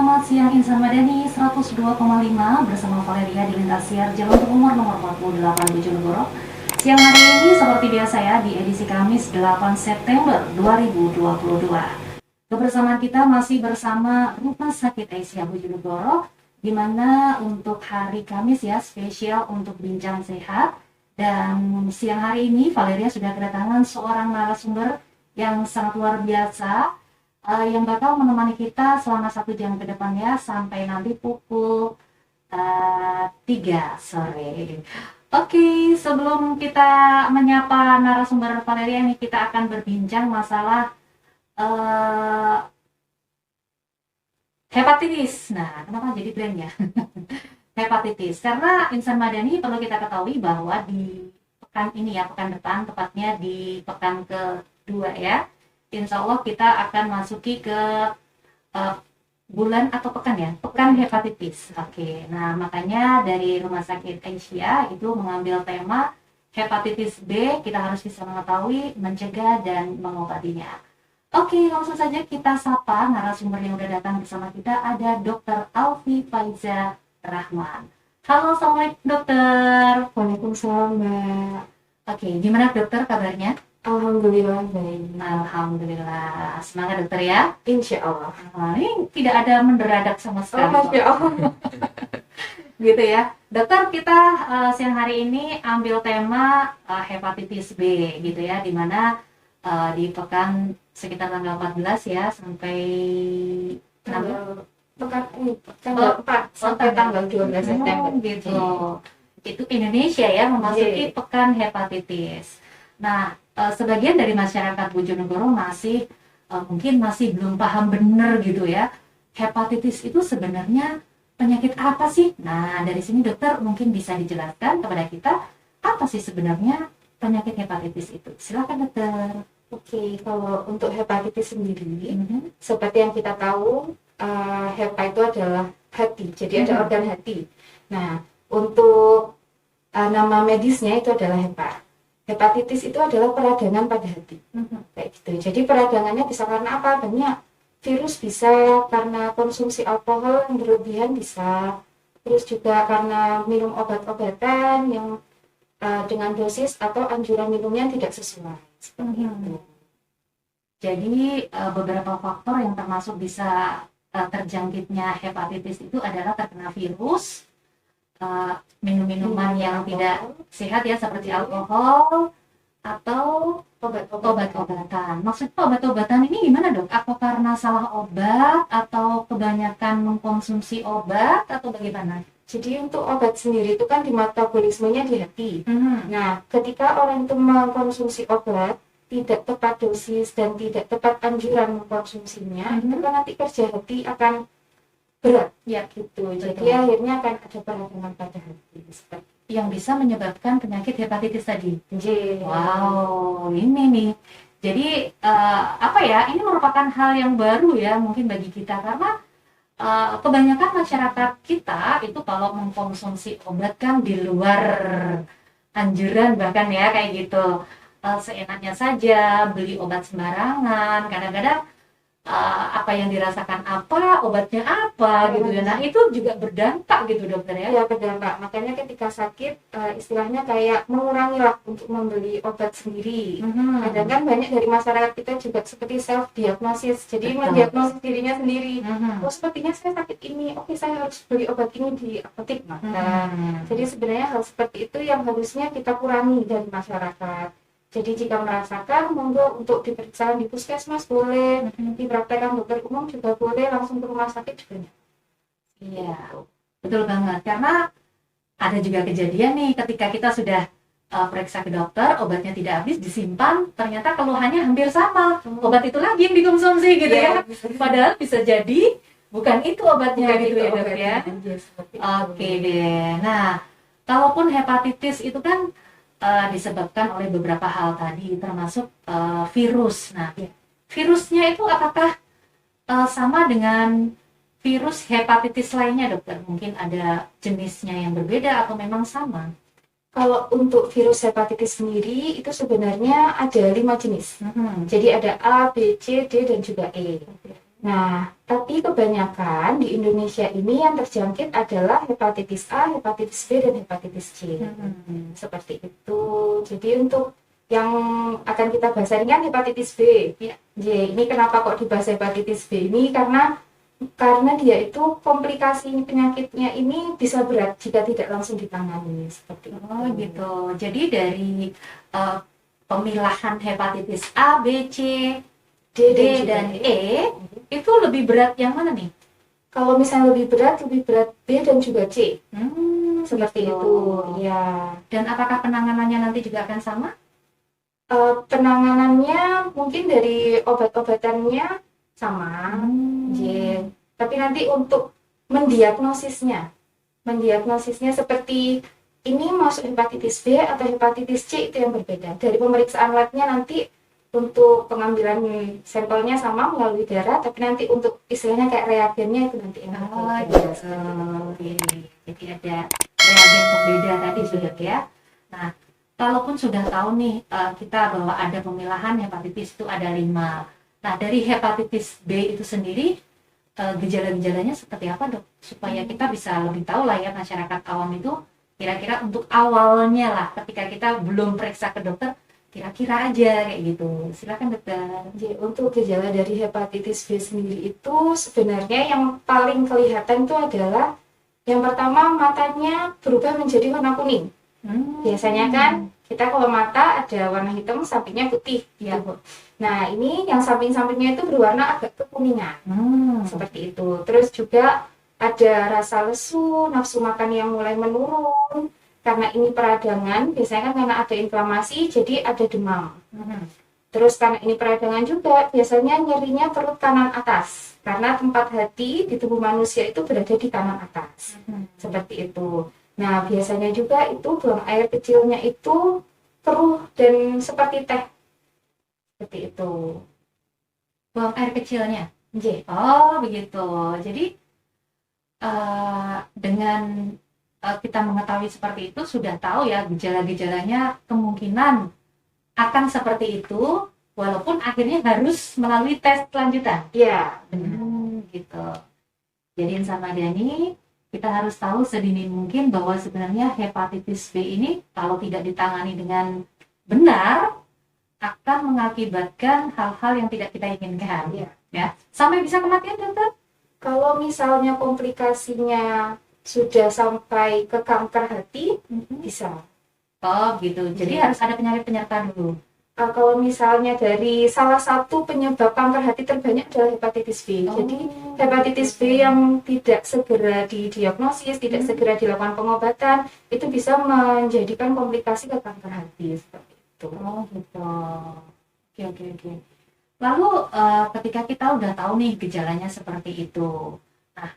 Selamat siang Insan Madani 102,5 bersama Valeria di lintas siar Jalan Umur nomor 48 Bojonegoro. Siang hari ini seperti biasa ya di edisi Kamis 8 September 2022. Kebersamaan kita masih bersama Rumah Sakit Aisyah Bojonegoro, di mana untuk hari Kamis ya spesial untuk bincang sehat. Dan siang hari ini Valeria sudah kedatangan seorang narasumber yang sangat luar biasa, yang bakal menemani kita selama 1 jam ke depan ya, sampai nanti pukul 3 sore. Oke, sebelum kita menyapa narasumber Valeria ini, kita akan berbincang masalah hepatitis. Nah, kenapa jadi brand ya? Hepatitis, karena Insan Madani perlu kita ketahui bahwa di pekan ini ya, pekan depan, tepatnya di pekan kedua ya, Insya Allah kita akan masuki ke bulan atau pekan ya, pekan hepatitis. Oke, nah makanya dari Rumah Sakit Aisyah itu mengambil tema hepatitis B, kita harus bisa mengetahui, mencegah, dan mengobatinya. Oke, langsung saja kita sapa narasumber yang udah datang bersama kita. Ada Dr. Alfi Faiza Rahman. Halo, assalamualaikum dokter. Waalaikumsalam, Mbak. Oke, gimana dokter kabarnya? Alhamdulillah baik. Alhamdulillah, semangat dokter ya. Insya Allah. Nah, ini tidak ada menderadak sama sekali. Masya Allah. Gitu ya. Dokter, kita siang hari ini ambil tema hepatitis B gitu ya, dimana di pekan sekitar tanggal 14 ya sampai tanggal 4 sampai tanggal 12 September gitu. Itu Indonesia ya memasuki pekan hepatitis. Nah, sebagian dari masyarakat Bojonegoro masih mungkin masih belum paham benar gitu ya. Hepatitis itu sebenarnya penyakit apa sih? Nah, dari sini dokter mungkin bisa dijelaskan kepada kita apa sih sebenarnya penyakit hepatitis itu. Silakan dokter. Oke, kalau untuk hepatitis sendiri, seperti yang kita tahu, hepa itu adalah hati, jadi ada organ hati. Nah, untuk nama medisnya itu adalah hepa. Hepatitis itu adalah peradangan pada hati, kayak gitu. Jadi peradangannya bisa karena apa? Banyak. Virus bisa karena konsumsi alkohol yang berlebihan bisa. Terus juga karena minum obat-obatan yang dengan dosis atau anjuran minumnya tidak sesuai. Seperti itu. Jadi beberapa faktor yang termasuk bisa terjangkitnya hepatitis itu adalah terkena virus, minum-minuman yang tidak sehat ya seperti alkohol atau obat-obatan. Maksudnya obat-obatan ini gimana dok? Apa karena salah obat atau kebanyakan mengkonsumsi obat atau bagaimana? Jadi untuk obat sendiri itu kan di metabolismenya di hati. Nah, ketika orang itu mengkonsumsi obat tidak tepat dosis dan tidak tepat anjuran mengkonsumsinya, itu kan nanti kerja hati akan berat ya gitu. Jadi akhirnya akan ada peradangan pada hati seperti yang bisa menyebabkan penyakit hepatitis tadi. J. Wow, ini nih. Jadi apa ya? Ini merupakan hal yang baru ya mungkin bagi kita, karena kebanyakan masyarakat kita itu kalau mengkonsumsi obat kan di luar anjuran bahkan ya kayak gitu. Seenaknya saja beli obat sembarangan, kadang-kadang apa yang dirasakan apa, obatnya apa gitu ya. Nah itu juga berdampak gitu dokter ya. Ya berdampak, makanya ketika sakit istilahnya kayak mengurangi lah untuk membeli obat sendiri. Kadang kan banyak dari masyarakat kita juga seperti self diagnosis, jadi mendiagnosis dirinya sendiri. Oh sepertinya saya sakit ini, oke saya harus beli obat ini di apotek. Jadi sebenarnya hal seperti itu yang harusnya kita kurangi dari masyarakat. Jadi jika merasakan, monggo untuk diperiksa di puskesmas boleh, dipraktekkan dokter umum juga boleh, langsung ke rumah sakit juga. Iya, betul banget. Karena ada juga kejadian nih ketika kita sudah periksa ke dokter, obatnya tidak habis, disimpan, ternyata keluhannya hampir sama. Obat itu lagi yang dikonsumsi gitu ya. Padahal bisa jadi bukan itu obatnya gitu ya dok ya. Oke deh. Nah, kalaupun hepatitis itu kan disebabkan oleh beberapa hal tadi, termasuk virus. Nah, virusnya itu apakah sama dengan virus hepatitis lainnya, dokter? Mungkin ada jenisnya yang berbeda atau memang sama? Kalau untuk virus hepatitis sendiri itu sebenarnya ada 5 jenis. Jadi ada A, B, C, D, dan juga E. Nah, tapi kebanyakan di Indonesia ini yang terjangkit adalah hepatitis A, hepatitis B, dan hepatitis C. Seperti itu. Jadi untuk yang akan kita bahas ini kan hepatitis B. Ya. Ini kenapa kok dibahas hepatitis B ini? Karena dia itu komplikasi penyakitnya ini bisa berat jika tidak langsung ditangani seperti itu. Oh gitu. Jadi dari eh, pemilahan hepatitis A, B, C, D, dan E itu lebih berat yang mana nih? Kalau misalnya lebih berat B dan juga C. Seperti gitu. itu, ya. Dan apakah penanganannya nanti juga akan sama? Penanganannya mungkin dari obat-obatannya sama, tapi nanti untuk mendiagnosisnya seperti ini masuk hepatitis B atau hepatitis C itu yang berbeda. Dari pemeriksaan labnya nanti untuk pengambilan sampelnya sama melalui darah, tapi nanti untuk istilahnya kayak reagennya itu nanti yang berbeda. Jadi ada reagen pembeda tadi sudah ya. Nah, kalaupun sudah tahu nih kita bahwa ada pemilahan hepatitis itu ada 5. Nah, dari hepatitis B itu sendiri gejala-gejalanya seperti apa dok? Supaya kita bisa lebih tahu lah ya, masyarakat awam itu kira-kira untuk awalnya lah ketika kita belum periksa ke dokter, kira-kira aja kayak gitu. Silakan dokter. Jadi, untuk gejala dari hepatitis B sendiri itu sebenarnya yang paling kelihatan itu adalah yang pertama matanya berubah menjadi warna kuning. Biasanya kan kita kalau mata ada warna hitam, sampingnya putih. Ya. Nah, ini yang samping-sampingnya itu berwarna agak kekuningan. Seperti itu. Terus juga ada rasa lesu, nafsu makan yang mulai menurun. Karena ini peradangan, biasanya kan karena ada inflamasi, jadi ada demam. Terus karena ini peradangan juga, biasanya nyerinya perut kanan atas. Karena tempat hati di tubuh manusia itu berada di kanan atas. Seperti itu. Nah, biasanya juga itu buang air kecilnya itu keruh dan seperti teh. Seperti itu. Buang air kecilnya? J. Oh, begitu. Jadi, dengan kita mengetahui seperti itu, sudah tahu ya gejala-gejalanya kemungkinan akan seperti itu, walaupun akhirnya harus melalui tes lanjutan. Ya, Gitu. Jadi sama Dani, kita harus tahu sedini mungkin bahwa sebenarnya hepatitis B ini kalau tidak ditangani dengan benar akan mengakibatkan hal-hal yang tidak kita inginkan. Ya. Sampai bisa kematian, dokter? Kalau misalnya komplikasinya sudah sampai ke kanker hati, bisa. Oh gitu. Jadi harus ada penyakit penyerta dulu. Kalau misalnya dari salah satu penyebab kanker hati terbanyak adalah hepatitis B. Jadi hepatitis B yang tidak segera didiagnosis, tidak segera dilakukan pengobatan, itu bisa menjadikan komplikasi ke kanker hati seperti itu. Oh gitu. Oke. Lalu ketika kita udah tahu nih gejalanya seperti itu, nah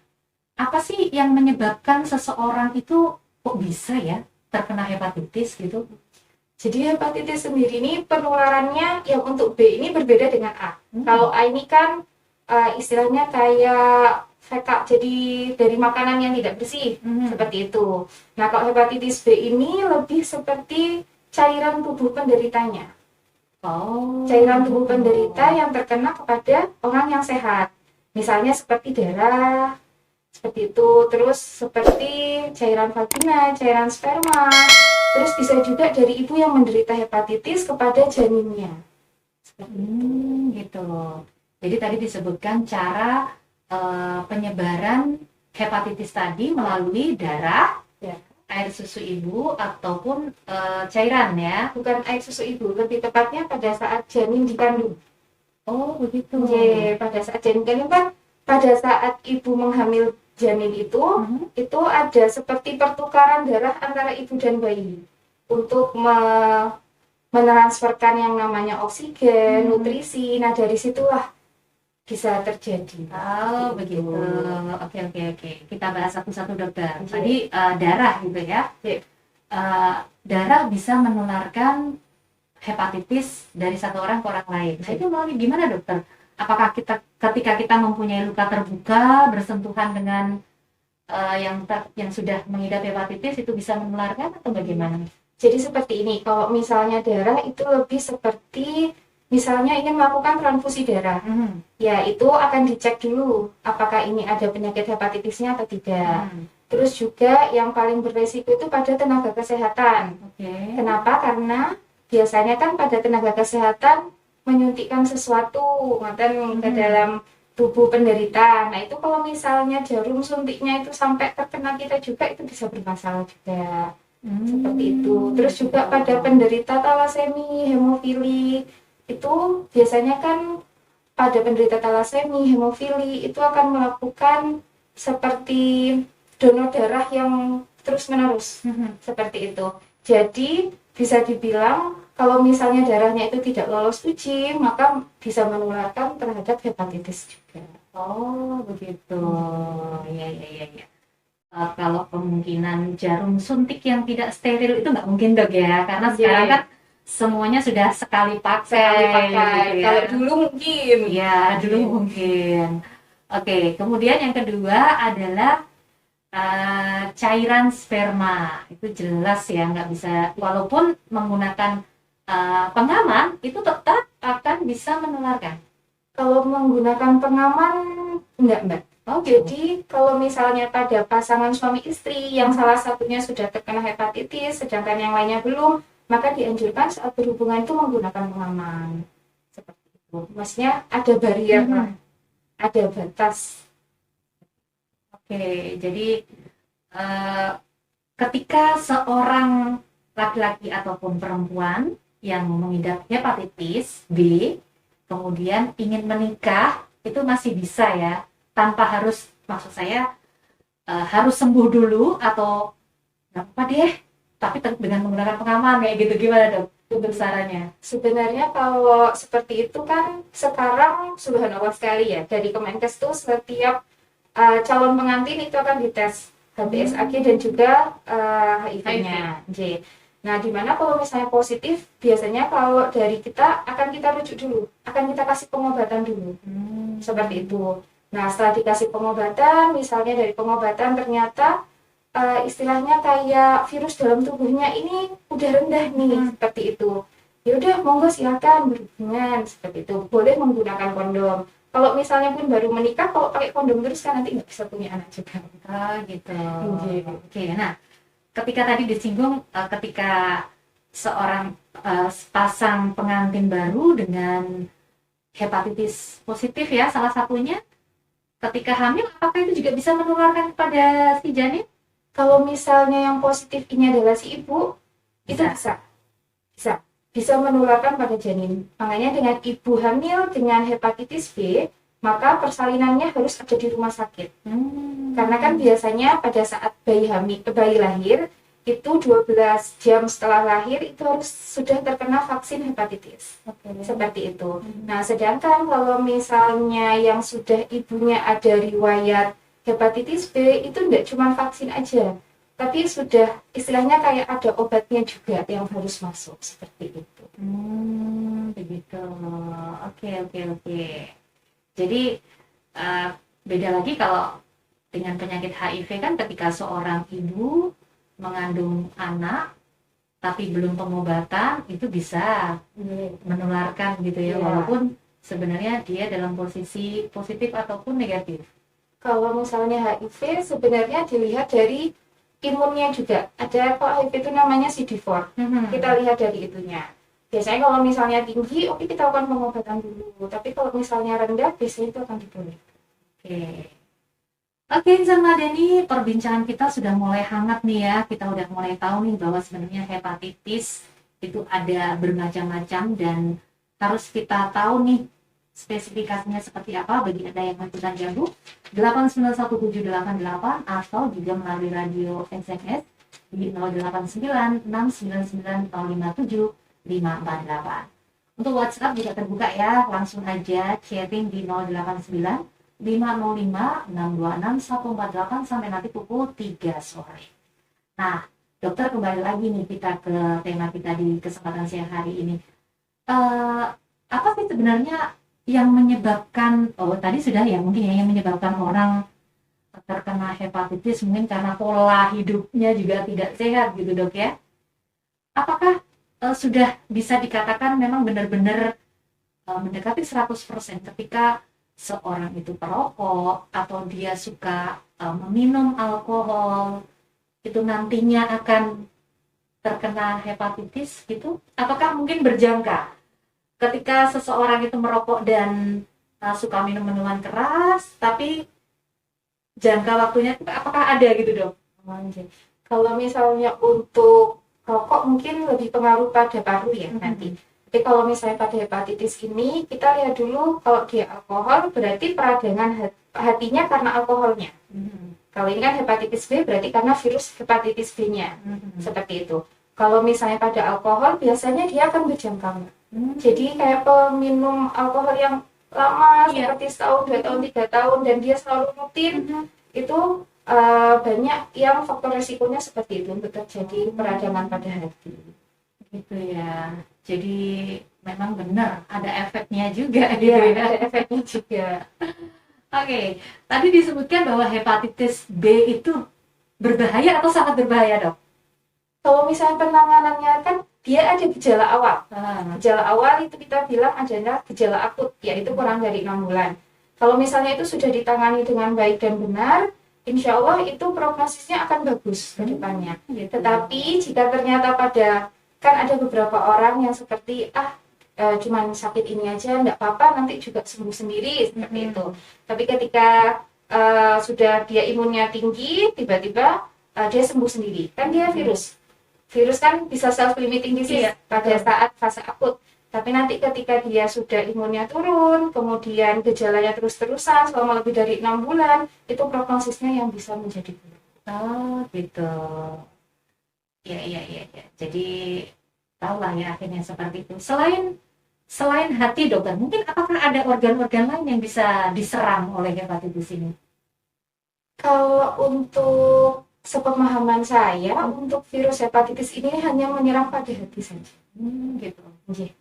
apa sih yang menyebabkan seseorang itu kok bisa ya terkena hepatitis gitu? Jadi hepatitis sendiri ini penularannya yang untuk B ini berbeda dengan A. Kalau A ini kan istilahnya kayak feka, jadi dari makanan yang tidak bersih, seperti itu. Nah, kalau hepatitis B ini lebih seperti cairan tubuh penderitanya. Cairan tubuh penderita yang terkena kepada orang yang sehat. Misalnya seperti darah, seperti itu. Terus seperti cairan vagina, cairan sperma. Terus bisa juga dari ibu yang menderita hepatitis kepada janinnya. Seperti itu. Gitu loh. Jadi tadi disebutkan cara penyebaran hepatitis tadi melalui darah, air susu ibu ataupun cairan ya. Bukan air susu ibu, lebih tepatnya pada saat janin dikandung. Oh begitu. Pada saat janin dikandung kan pada saat ibu menghamil janin itu ada seperti pertukaran darah antara ibu dan bayi untuk mentransferkan yang namanya oksigen, nutrisi. Nah, dari situlah bisa terjadi. Oh begitu. Oke. Kita bahas satu-satu dokter. Tadi darah gitu ya. Darah bisa menularkan hepatitis dari satu orang ke orang lain. Nah itu melalui gimana dokter? Apakah ketika kita mempunyai luka terbuka bersentuhan dengan yang sudah mengidap hepatitis itu bisa menularkan atau bagaimana? Jadi seperti ini, kalau misalnya darah itu lebih seperti misalnya ingin melakukan transfusi darah, ya itu akan dicek dulu apakah ini ada penyakit hepatitisnya atau tidak. Terus juga yang paling beresiko itu pada tenaga kesehatan. Kenapa? Karena biasanya kan pada tenaga kesehatan menyuntikkan sesuatu ke dalam tubuh penderita. Nah itu kalau misalnya jarum suntiknya itu sampai terkena kita juga, itu bisa bermasalah juga. Seperti itu. Terus juga pada penderita talasemi, hemofili, itu biasanya kan pada penderita talasemi, hemofili itu akan melakukan seperti donor darah yang terus-menerus. Seperti itu. Jadi bisa dibilang kalau misalnya darahnya itu tidak lolos uji, maka bisa menularkan terhadap hepatitis juga. Oh, begitu. Ya, ya, ya, ya. Kalau kemungkinan jarum suntik yang tidak steril itu nggak mungkin, Dok, ya, karena sekarang kan semuanya sudah sekali pakai. Gitu ya. Kalau dulu mungkin. Ya, dulu mungkin. Oke, kemudian yang kedua adalah cairan sperma. Itu jelas ya, nggak bisa, walaupun menggunakan pengaman itu tetap akan bisa menularkan. Kalau menggunakan pengaman enggak, Mbak. Jadi kalau misalnya pada pasangan suami istri yang salah satunya sudah terkena hepatitis sedangkan yang lainnya belum, maka dianjurkan saat berhubungan itu menggunakan pengaman. Seperti itu. Maksudnya ada barrier, ada batas. Oke, jadi ketika seorang laki-laki ataupun perempuan yang mengidap hepatitis B kemudian ingin menikah, itu masih bisa ya, tanpa harus, maksud saya harus sembuh dulu atau nggak apa deh, tapi dengan menggunakan pengaman kayak gitu, gimana, Dok, untuk sarannya? Sebenarnya kalau seperti itu kan sekarang subhanallah sekali ya, dari Kemenkes tuh setiap calon pengantin itu akan dites HBsAg dan juga HIV-nya. Nah, dimana kalau misalnya positif, biasanya kalau dari kita akan kita rujuk dulu, akan kita kasih pengobatan dulu, seperti itu. Nah, setelah dikasih pengobatan, misalnya dari pengobatan ternyata istilahnya kayak virus dalam tubuhnya ini udah rendah nih, seperti itu. Ya udah, monggo silakan berhubungan, seperti itu. Boleh menggunakan kondom. Kalau misalnya pun baru menikah, kalau pakai kondom terus kan nanti nggak bisa punya anak juga. Gitu. Oke, nah, ketika tadi disinggung ketika seorang pasang pengantin baru dengan hepatitis positif ya, salah satunya ketika hamil, apakah itu juga bisa menularkan kepada si janin? Kalau misalnya yang positif ini adalah si ibu, itu bisa menularkan pada janin. Makanya dengan ibu hamil dengan hepatitis B, maka persalinannya harus ada di rumah sakit. Karena kan biasanya pada saat bayi lahir, itu 12 jam setelah lahir itu harus sudah terkena vaksin hepatitis. Seperti itu. Nah, sedangkan kalau misalnya yang sudah ibunya ada riwayat hepatitis B, itu tidak cuma vaksin aja, tapi sudah istilahnya kayak ada obatnya juga yang harus masuk, seperti itu. Begitu. Oke. Jadi beda lagi kalau dengan penyakit HIV kan, ketika seorang ibu mengandung anak tapi belum pengobatan, itu bisa menularkan gitu ya, walaupun sebenarnya dia dalam posisi positif ataupun negatif. Kalau misalnya HIV sebenarnya dilihat dari imunnya juga. Ada kok HIV itu namanya CD4. Kita lihat dari itunya. Biasanya kalau misalnya tinggi, oke, kita akan pengobatan dulu. Tapi kalau misalnya rendah, biasanya itu akan dibolehkan. Oke, Insan Madani, perbincangan kita sudah mulai hangat nih ya. Kita udah mulai tahu nih bahwa sebenarnya hepatitis itu ada bermacam-macam dan harus kita tahu nih spesifikasinya seperti apa. Bagi Anda yang masih gabung 8917888 atau juga melalui radio SMS di 089699057548. Untuk WhatsApp juga terbuka ya, langsung aja chatting di 089 505-626-148 sampai nanti pukul 3 sore. Nah, dokter, kembali lagi nih kita ke tema kita di kesempatan siang hari ini. Apa sih sebenarnya yang menyebabkan, tadi sudah ya mungkin ya, yang menyebabkan orang terkena hepatitis mungkin karena pola hidupnya juga tidak sehat gitu, Dok ya. Apakah sudah bisa dikatakan memang benar-benar mendekati 100% ketika seorang itu perokok atau dia suka meminum alkohol, itu nantinya akan terkena hepatitis gitu? Ataukah mungkin berjangka ketika seseorang itu merokok dan suka minum minuman keras, tapi jangka waktunya apakah ada gitu dok? Oke. Kalau misalnya untuk rokok mungkin lebih pengaruh pada paru ya nanti. Tapi kalau misalnya pada hepatitis ini, kita lihat dulu kalau dia alkohol berarti peradangan hatinya karena alkoholnya. Kalau ini kan hepatitis B berarti karena virus hepatitis B-nya. Seperti itu. Kalau misalnya pada alkohol biasanya dia akan berjangka. Jadi kayak peminum alkohol yang lama seperti setahun, 2 tahun, 3 tahun dan dia selalu rutin itu banyak yang faktor resikonya seperti itu untuk terjadi peradangan pada hati. Gitu ya. Jadi memang benar ada efeknya juga gitu Iya, ya. ada efeknya juga. Oke, tadi disebutkan bahwa hepatitis B itu berbahaya atau sangat berbahaya dok? Kalau misalnya penanganannya kan dia ada gejala awal. Gejala awal itu kita bilang adalah gejala akut, yaitu kurang dari 6 bulan. Kalau misalnya itu sudah ditangani dengan baik dan benar, insya Allah itu prognosisnya akan bagus ke depannya. Tetapi jika ternyata kan ada beberapa orang yang seperti cuman sakit ini aja, enggak apa-apa, nanti juga sembuh sendiri, seperti itu. Tapi ketika sudah dia imunnya tinggi, tiba-tiba dia sembuh sendiri. Kan dia virus. Virus kan bisa self-limiting disease pada saat fase akut. Tapi nanti ketika dia sudah imunnya turun, kemudian gejalanya terus-terusan selama lebih dari 6 bulan, itu prognosisnya yang bisa menjadi buruk. Oh gitu. Ya. Jadi tahulah ya akhirnya seperti itu. Selain hati dokter, mungkin apakah ada organ-organ lain yang bisa diserang oleh hepatitis ini? Kalau untuk sepemahaman saya, untuk virus hepatitis ini hanya menyerang pada hati saja. Gitu. Okay.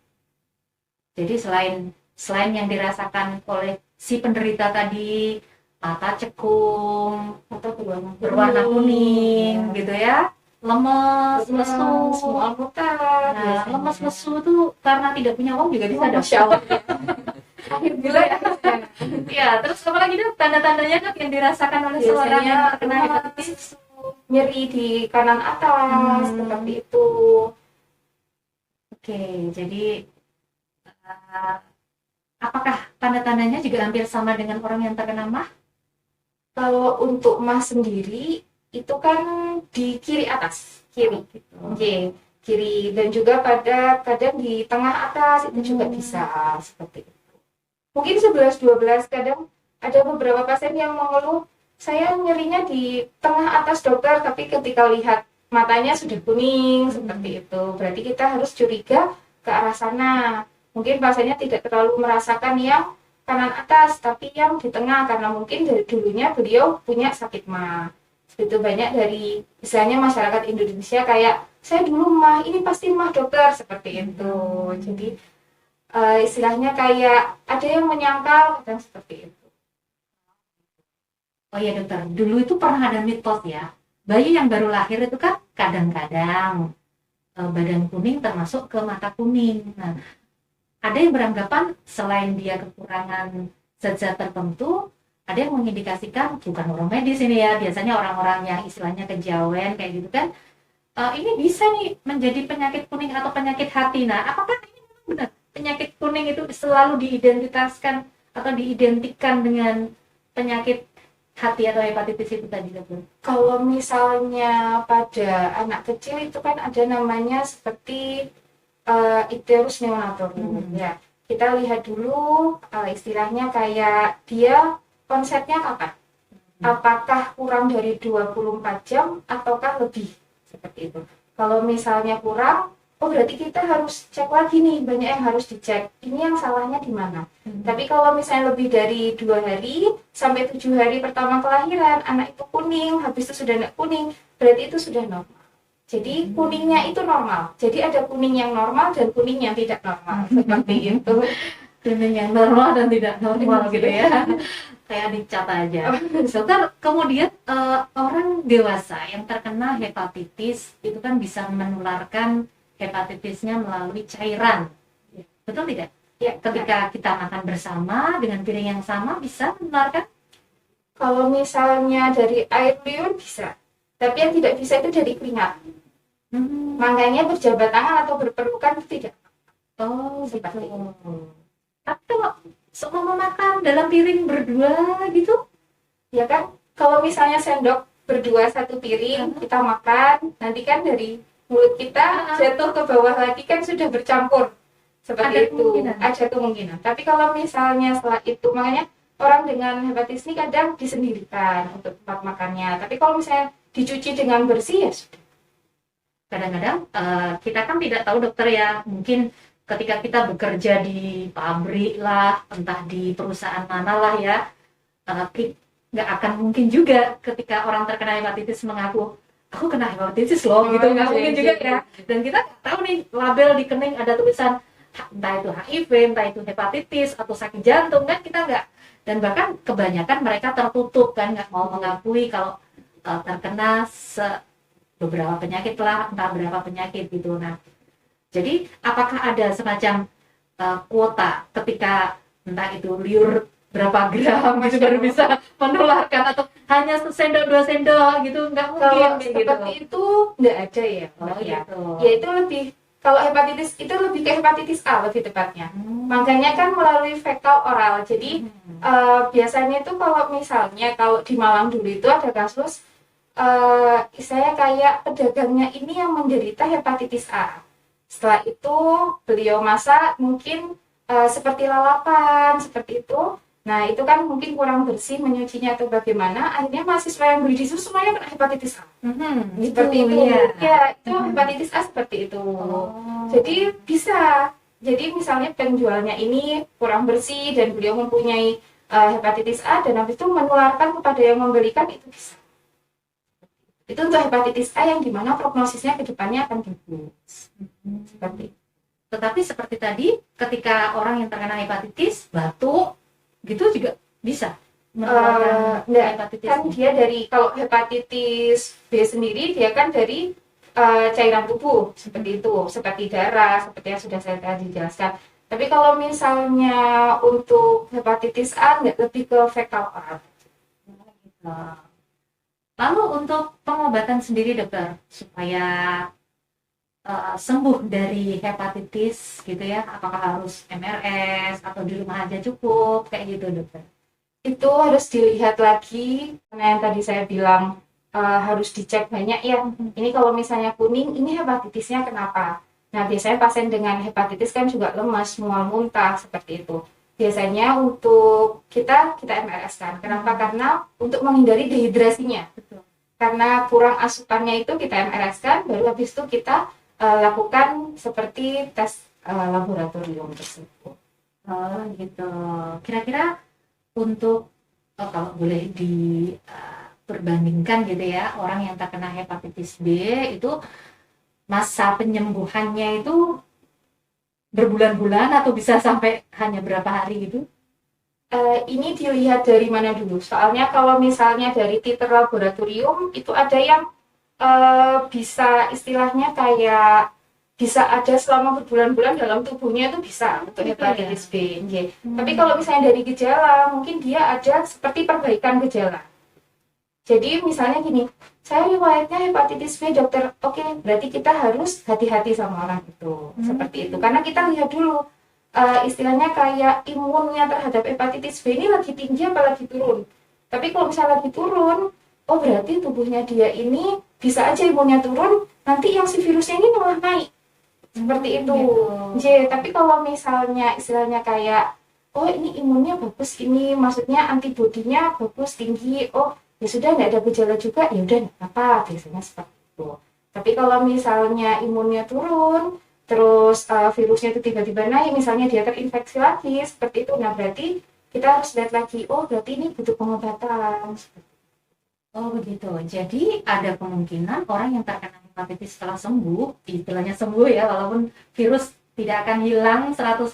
Jadi selain yang dirasakan oleh si penderita tadi, mata cekung atau berwarna kuning gitu ya, lemes, lesu, semua mutar. Nah, lemes lesu tuh karena tidak punya uang juga bisa dok. Masya Allah. Akhir bulan Ya, terus apa lagi dok tanda-tandanya dok yang dirasakan oleh seorang yang terkena hepatitis? Nyeri di kanan atas seperti itu. Oke, jadi apakah tanda-tandanya juga hampir sama dengan orang yang terkena MAH? Kalau untuk MAH sendiri itu kan di kiri atas, kiri gitu. Kiri dan juga pada kadang di tengah atas itu juga bisa seperti itu. Mungkin 11-12 kadang ada beberapa pasien yang mengeluh, saya nyerinya di tengah atas dokter, tapi ketika lihat matanya sudah kuning seperti itu, berarti kita harus curiga ke arah sana. Mungkin pasiennya tidak terlalu merasakan yang kanan atas, tapi yang di tengah, karena mungkin dari dulunya beliau punya sakit MAH. Itu banyak dari misalnya masyarakat Indonesia kayak, saya dulu MAH, ini pasti MAH dokter, seperti itu. Jadi istilahnya kayak ada yang menyangkal dan seperti itu. Oh iya dokter, dulu itu pernah ada mitos ya, bayi yang baru lahir itu kan kadang-kadang badan kuning termasuk ke mata kuning. Nah, ada yang beranggapan selain dia kekurangan zat-zat tertentu, ada yang mengindikasikan, bukan orang medis ini ya, biasanya orang-orang yang istilahnya kejawen kayak gitu kan, ini bisa nih menjadi penyakit kuning atau penyakit hati. Nah, apakah ini benar penyakit kuning itu selalu diidentitaskan atau diidentikan dengan penyakit hati atau hepatitis itu tadi dokter? Kalau misalnya pada anak kecil itu kan ada namanya seperti icterus neonatum. Ya, kita lihat dulu istilahnya kayak dia konsepnya kapan? Apakah kurang dari 24 jam ataukah lebih? Seperti itu. Kalau misalnya kurang, berarti kita harus cek lagi nih, banyak yang harus dicek. Ini yang salahnya di mana? Tapi kalau misalnya lebih dari 2 hari sampai 7 hari pertama kelahiran, anak itu kuning, habis itu sudah nggak kuning, berarti itu sudah normal. Jadi kuningnya itu normal. Jadi ada kuning yang normal dan kuning yang tidak normal. Seperti itu. Kuning yang normal dan tidak normal gitu ya. Kayak dicat aja. Dokter, kemudian orang dewasa yang terkena hepatitis itu kan bisa menularkan hepatitisnya melalui cairan. Betul tidak? Ya, ketika kita makan bersama dengan piring yang sama bisa menularkan? kalau misalnya dari air liur bisa, tapi yang tidak bisa itu dari keringat. Makanya berjabat tangan atau berpelukan itu tidak. Oh, Seperti gitu. Tapi kalau seumpama makan dalam piring berdua gitu, Ya kan, kalau misalnya sendok berdua satu piring, kita makan, nanti kan dari mulut kita jatuh ke bawah lagi kan sudah bercampur. Seperti ada itu, kemungkinan. ada kemungkinan. Tapi kalau misalnya setelah itu, makanya orang dengan hepatitis ini kadang disendirikan untuk tempat makannya. Tapi kalau misalnya dicuci dengan bersih ya sudah. Kadang-kadang kita kan tidak tahu dokter ya, mungkin ketika kita bekerja di pabrik lah, entah di perusahaan mana lah ya, nggak akan mungkin juga ketika orang terkena hepatitis mengaku aku kena hepatitis loh, gitu nggak mungkin juga ya. Dan kita nggak tahu nih label di kening ada tulisan entah itu HIV, entah itu hepatitis atau sakit jantung, kan kita nggak. Dan bahkan kebanyakan mereka tertutup kan, nggak mau mengakui kalau terkena beberapa penyakit lah, entah berapa penyakit gitu. Nah, jadi apakah ada semacam kuota ketika entah itu liur berapa gram gitu baru bisa menularkan, atau hanya sendok 2 sendok gitu, nggak mungkin Kalau kayak seperti gitu. itu nggak ada ya, Oh ya. gitu. Ya itu lebih, kalau hepatitis itu lebih ke hepatitis A lebih tepatnya. Makanya kan melalui fekal oral. Jadi biasanya itu kalau misalnya kalau di Malang dulu itu ada kasus saya kayak pedagangnya ini yang menderita hepatitis A. Setelah itu beliau masak mungkin seperti lalapan seperti itu. Nah itu kan mungkin kurang bersih menyucinya atau bagaimana. Akhirnya mahasiswa yang beli di situ semuanya kena hepatitis A. Seperti itu. Ya itu hepatitis A seperti itu. Jadi bisa. Jadi misalnya penjualnya ini kurang bersih dan beliau mempunyai hepatitis A dan habis itu menularkan kepada yang membelikan, itu bisa. Itu untuk hepatitis A yang dimana prognosisnya ke depannya akan bagus. Seperti itu. Tetapi seperti tadi, ketika orang yang terkena hepatitis batuk gitu juga bisa menularkan Enggak, hepatitis. kan dia dari, kalau hepatitis B sendiri dia kan dari cairan tubuh seperti itu, seperti darah, seperti yang sudah saya tadi jelaskan. Tapi kalau misalnya untuk hepatitis A enggak, lebih ke fekal oral. Lalu untuk pengobatan sendiri dokter, supaya sembuh dari hepatitis gitu ya, apakah harus MRS atau di rumah aja cukup kayak gitu dokter? Itu harus dilihat lagi, karena yang tadi saya bilang harus dicek banyak ya. Ini kalau misalnya kuning, ini hepatitisnya kenapa? Nah biasanya pasien dengan hepatitis kan juga lemas, mual, muntah seperti itu. Biasanya untuk kita MRS kan. Kenapa? Karena untuk menghindari dehidrasinya. Betul. Karena kurang asupannya itu kita MRS kan, baru habis itu kita lakukan seperti tes laboratorium tersebut. Oh gitu. Kira-kira untuk kalau boleh diperbandingkan gitu ya, orang yang terkena hepatitis B itu masa penyembuhannya itu berbulan-bulan atau bisa sampai hanya berapa hari gitu? Ini dilihat dari mana dulu. Soalnya kalau misalnya dari titer laboratorium itu ada yang bisa istilahnya kayak bisa ada selama berbulan-bulan dalam tubuhnya, itu bisa untuk hepatitis B. Tapi kalau misalnya dari gejala, mungkin dia ada seperti perbaikan gejala. Jadi misalnya gini, saya riwayatnya hepatitis B dokter, oke, berarti kita harus hati-hati sama orang itu. Seperti itu, karena kita lihat dulu istilahnya kayak imunnya terhadap hepatitis B ini lagi tinggi apa lagi turun. Tapi kalau misalnya lagi turun, oh berarti tubuhnya dia ini bisa aja imunnya turun, nanti yang si virusnya ini malah naik. Seperti itu. Tapi kalau misalnya istilahnya kayak, oh ini imunnya bagus, ini maksudnya antibodinya bagus, tinggi, oh ya sudah nggak ada gejala juga, ya udah nggak apa, biasanya seperti itu. Tapi kalau misalnya imunnya turun, terus virusnya itu tiba-tiba naik, misalnya dia terinfeksi lagi, seperti itu, nah berarti kita harus lihat lagi, oh berarti ini butuh pengobatan. Oh begitu. Jadi ada kemungkinan orang yang terkena hepatitis setelah sembuh, istilahnya sembuh ya, walaupun virus tidak akan hilang 100%,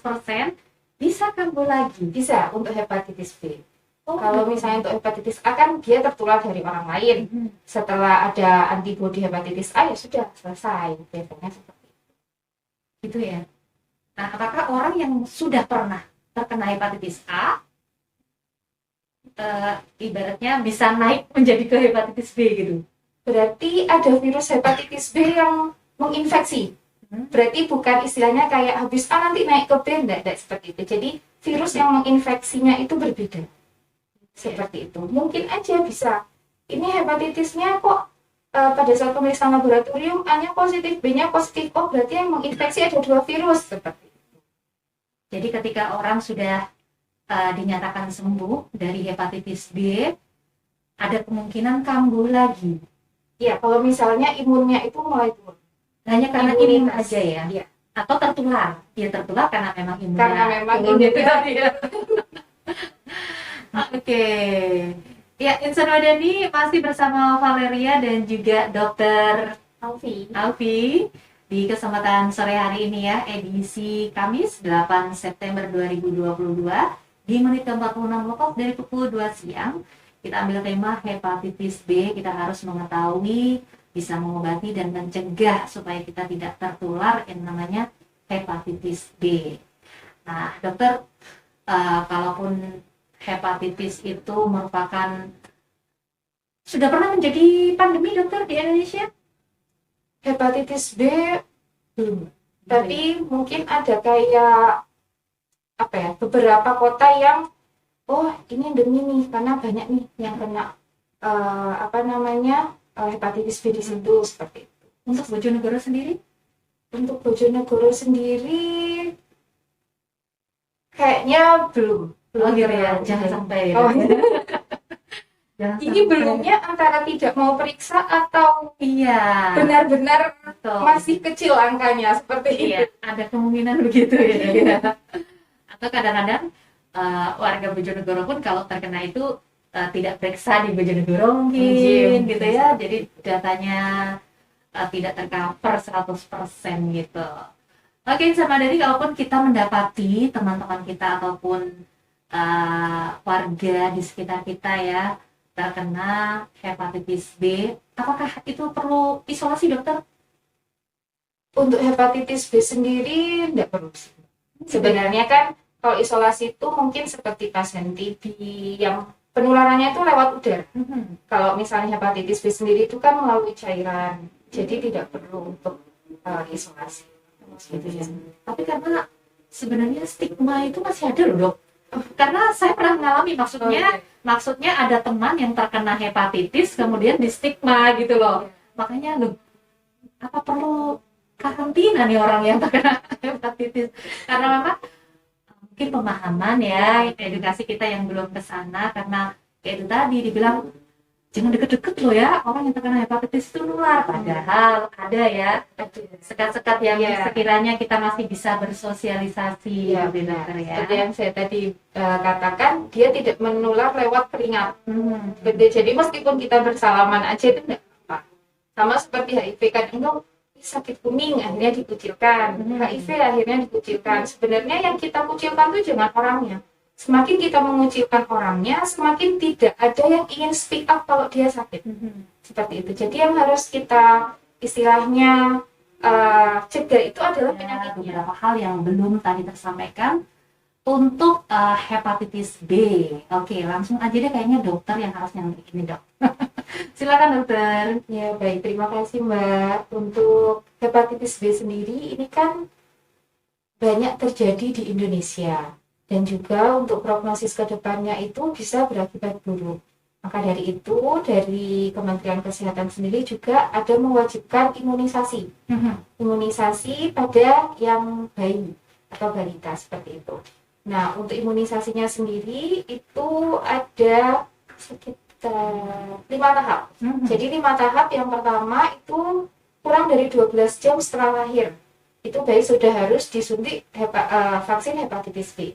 bisa kambuh lagi. Bisa untuk hepatitis B. Kalau misalnya untuk hepatitis A kan dia tertular dari orang lain. Setelah ada antibodi hepatitis A ya sudah selesai, biasanya seperti itu. Gitu ya. Nah, apakah orang yang sudah pernah terkena hepatitis A, ibaratnya bisa naik menjadi ke hepatitis B gitu? Berarti ada virus hepatitis B yang menginfeksi. Berarti bukan istilahnya kayak habis A nanti naik ke B, enggak seperti itu. Jadi virus yang menginfeksinya itu berbeda. Seperti itu. Mungkin aja bisa. Ini hepatitisnya kok pada saat pemeriksaan laboratorium A-nya positif, B-nya positif. Oh, berarti yang menginfeksi ada 2 virus. Seperti itu. Jadi ketika orang sudah dinyatakan sembuh dari hepatitis B, ada kemungkinan kambuh lagi. Ya, kalau misalnya imunnya itu mulai turun. Hanya karena imun aja ya? Ya. Atau tertular? Ya tertular karena memang imunnya. Karena memang imunnya. Oke. Ya, Insan Wadani masih bersama Valeria dan juga Dr. Alfi di kesempatan sore hari ini ya, edisi Kamis 8 September 2022 di menit ke-46 lepas dari pukul 2 siang. Kita ambil tema hepatitis B, kita harus mengetahui, bisa mengobati dan mencegah supaya kita tidak tertular yang namanya hepatitis B. Nah, dokter, kalaupun hepatitis itu merupakan sudah pernah menjadi pandemi dokter di Indonesia? Hepatitis B belum. Tapi mungkin ada kayak apa ya, beberapa kota yang ini endemi nih karena banyak nih yang kena hepatitis B di situ seperti itu. Untuk Bojonegoro sendiri? Untuk Bojonegoro sendiri kayaknya belum. Oh gitu ya, jangan sampai. Oh. Jangan ini sampai. belumnya antara tidak mau periksa atau iya benar-benar betul. Masih kecil angkanya seperti iya, itu. ada kemungkinan begitu ya. Atau kadang-kadang warga Bojonegoro pun kalau terkena itu tidak periksa di Bojonegoro mungkin gitu ya. Jadi datanya tidak tercover 100% gitu. Oke, sama dari kalaupun kita mendapati teman-teman kita ataupun warga di sekitar kita ya terkena hepatitis B, apakah itu perlu isolasi dokter? Untuk hepatitis B sendiri tidak perlu. Sebenarnya kan kalau isolasi itu mungkin seperti pasien TB yang penularannya itu lewat udara. Kalau misalnya hepatitis B sendiri itu kan melalui cairan, jadi tidak perlu untuk isolasi. Gitu ya. Tapi karena sebenarnya stigma itu masih ada loh dok. Karena saya pernah mengalami, maksudnya ada teman yang terkena hepatitis kemudian di stigma gitu loh. Makanya loh, apa perlu karantina nih orang yang terkena hepatitis? Karena memang mungkin pemahaman ya, edukasi kita yang belum ke sana, karena kayak itu tadi dibilang jangan deket-deket loh ya, orang yang terkena hepatitis itu nular. Padahal ada ya sekat-sekat yang sekiranya kita masih bisa bersosialisasi ya, benar ya. Seperti yang saya tadi katakan, dia tidak menular lewat keringat. Jadi meskipun kita bersalaman aja itu tidak apa. Sama seperti HIV kan, enggak sakit kuning akhirnya dikucilkan, HIV akhirnya dikucilkan. Sebenarnya yang kita kucilkan itu jangan orangnya. Semakin kita mengucilkan orangnya, semakin tidak ada yang ingin speak up kalau dia sakit. Seperti itu. Jadi yang harus kita istilahnya cegah itu adalah penyakitnya. Beberapa hal yang belum tadi tersampaikan untuk hepatitis B. Oke, langsung aja deh kayaknya dokter yang harus nyambung ini dok. Silakan dokter. Ya baik, terima kasih Mbak. Untuk hepatitis B sendiri ini kan banyak terjadi di Indonesia. Dan juga untuk prognosis ke depannya itu bisa berakibat buruk. Maka dari itu, dari Kementerian Kesehatan sendiri juga ada mewajibkan imunisasi. Imunisasi pada yang bayi atau balita seperti itu. Nah, untuk imunisasinya sendiri itu ada sekitar 5 tahap. Jadi 5 tahap, yang pertama itu kurang dari 12 jam setelah lahir. Itu bayi sudah harus disuntik vaksin hepatitis B.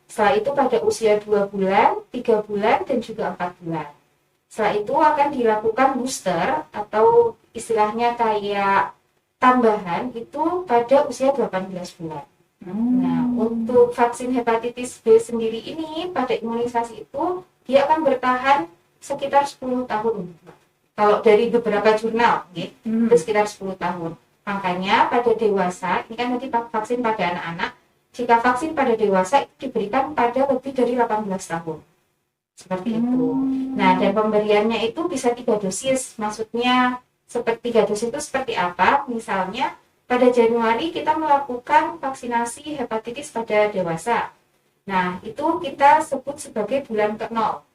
Setelah itu pada usia 2 bulan, 3 bulan, dan juga 4 bulan. Setelah itu akan dilakukan booster atau istilahnya kayak tambahan itu pada usia 18 bulan. Nah, untuk vaksin hepatitis B sendiri ini pada imunisasi itu dia akan bertahan sekitar 10 tahun. Kalau dari beberapa jurnal, itu sekitar 10 tahun. Makanya pada dewasa, ini kan nanti vaksin pada anak-anak, Jika vaksin pada dewasa itu diberikan pada lebih dari 18 tahun. Seperti itu. Nah, dan pemberiannya itu bisa 3 dosis. Maksudnya seperti 3 dosis itu seperti apa? Misalnya pada Januari kita melakukan vaksinasi hepatitis pada dewasa. Nah, itu kita sebut sebagai bulan ke-0.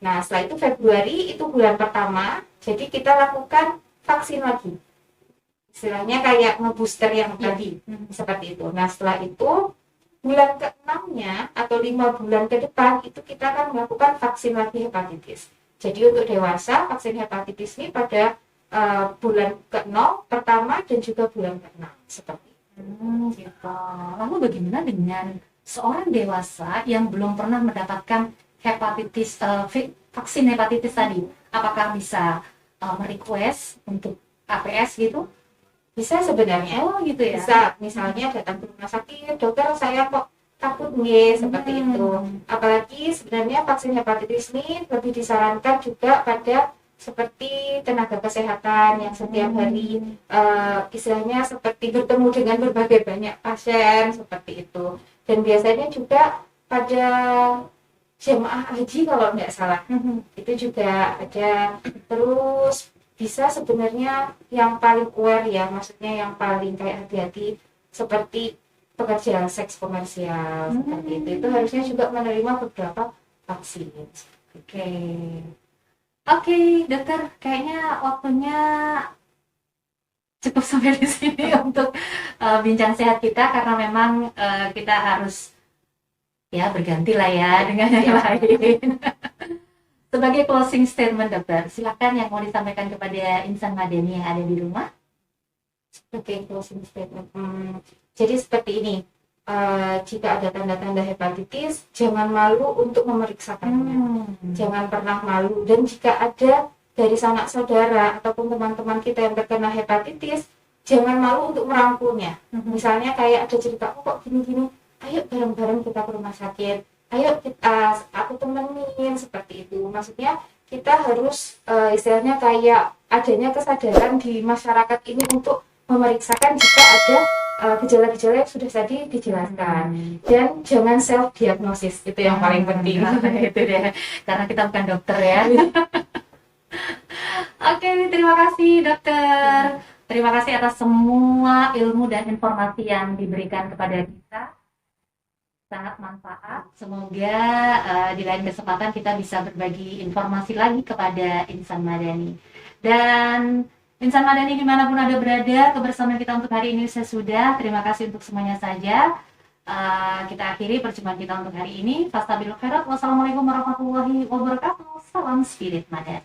Nah, setelah itu Februari itu bulan pertama, jadi kita lakukan vaksin lagi. Istilahnya kayak ngebooster yang tadi, seperti itu. Nah, setelah itu bulan ke-6-nya atau 5 bulan ke depan itu kita akan melakukan vaksin lagi hepatitis. Jadi untuk dewasa vaksin hepatitis ini pada bulan ke-0 pertama dan juga bulan ke-6 seperti itu. Gitu. Lalu bagaimana dengan seorang dewasa yang belum pernah mendapatkan hepatitis vaksin hepatitis tadi? Apakah bisa merequest untuk APS gitu? Bisa sebenarnya. Oh gitu ya. Bisa, misalnya datang ke rumah sakit, dokter saya kok takut nih, seperti itu. Apalagi sebenarnya vaksin hepatitis ini lebih disarankan juga pada seperti tenaga kesehatan yang setiap hari istilahnya seperti bertemu dengan berbagai banyak pasien seperti itu. Dan biasanya juga pada jemaah haji kalau nggak salah itu juga ada. Terus bisa sebenarnya yang paling aware ya, maksudnya yang paling kayak hati-hati seperti pekerja seks komersial seperti itu harusnya juga menerima beberapa vaksin. Oke, dokter, kayaknya waktunya cukup sampai di sini untuk bincang sehat kita, karena memang kita harus ya berganti lah ya dengan yang lain. Sebagai closing statement, dokter, silakan yang mau disampaikan kepada insan madani yang ada di rumah. Sebagai closing statement, jadi seperti ini. Jika ada tanda-tanda hepatitis, jangan malu untuk memeriksakannya. Jangan pernah malu. Dan jika ada dari sanak saudara ataupun teman-teman kita yang terkena hepatitis, jangan malu untuk merangkulnya. Misalnya kayak ada cerita, kok gini-gini, ayo bareng-bareng kita ke rumah sakit. Ayo aku temenin, seperti itu. Maksudnya kita harus istilahnya kayak adanya kesadaran di masyarakat ini untuk memeriksakan jika ada gejala-gejala yang sudah tadi dijelaskan. Dan jangan self diagnosis, itu yang paling penting. Itu deh, karena kita bukan dokter ya. Oke, terima kasih dokter. Terima kasih atas semua ilmu dan informasi yang diberikan kepada kita. Sangat manfaat. Semoga di lain kesempatan kita bisa berbagi informasi lagi kepada insan madani. Dan insan madani dimanapun Anda berada, kebersamaan kita untuk hari ini sesudah. Terima kasih untuk semuanya saja. Kita akhiri perjumpaan kita untuk hari ini. Fastabilul khairat. Wassalamualaikum warahmatullahi wabarakatuh. Salam spirit madani.